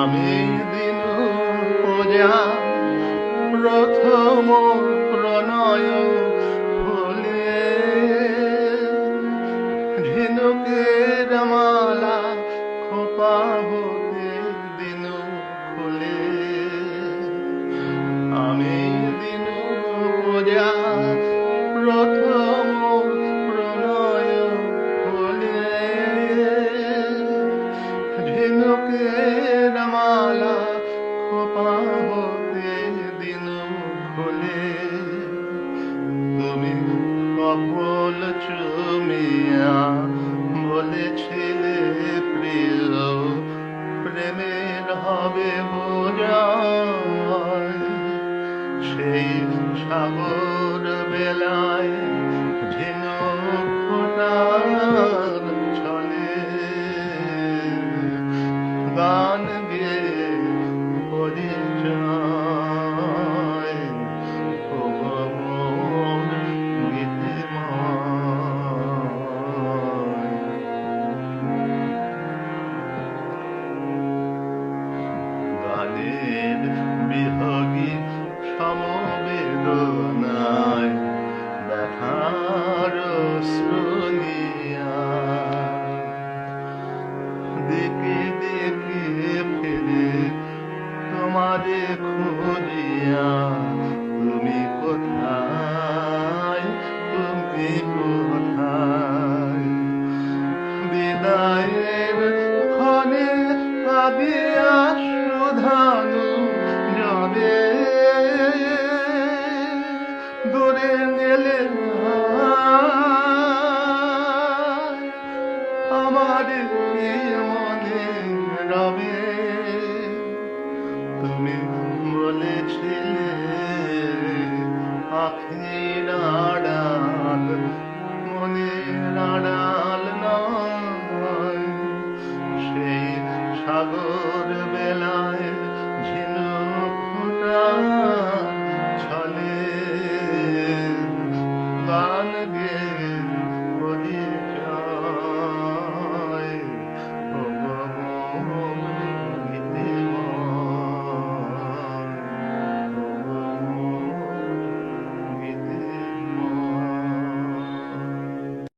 আমি দিনু পূজা প্রথম প্রণয় ফুলে ঝিনুকের মালা খোপা হতে দিনু খুলে আমি দিনু পূজা প্রথম প্রণয় ফুলে ঝিনুকের মালা খোপা হতে দিনু খুলে তুমি কপল চুমিয়া বলেছিলে প্রিয় প্রেমের হবে বোঝায় সেই সাগর বেলায় ঝিনুক ফোটার ছলে গান গেয়ে পরিচয় ভগবান গীতিময় গানের বিহগী সমবেদনায় ব্যথার শ্রুনিয়া দেখে দেখে ফিরে তোমারে খুঁজিয়া তুমি কোথায় তুমি কোথায় বিদায়ের ক্ষণে কাঁদিয়া সুধানু যাবে দূরে গেলে আমার কি মনে রবে তুমি বলেছিলে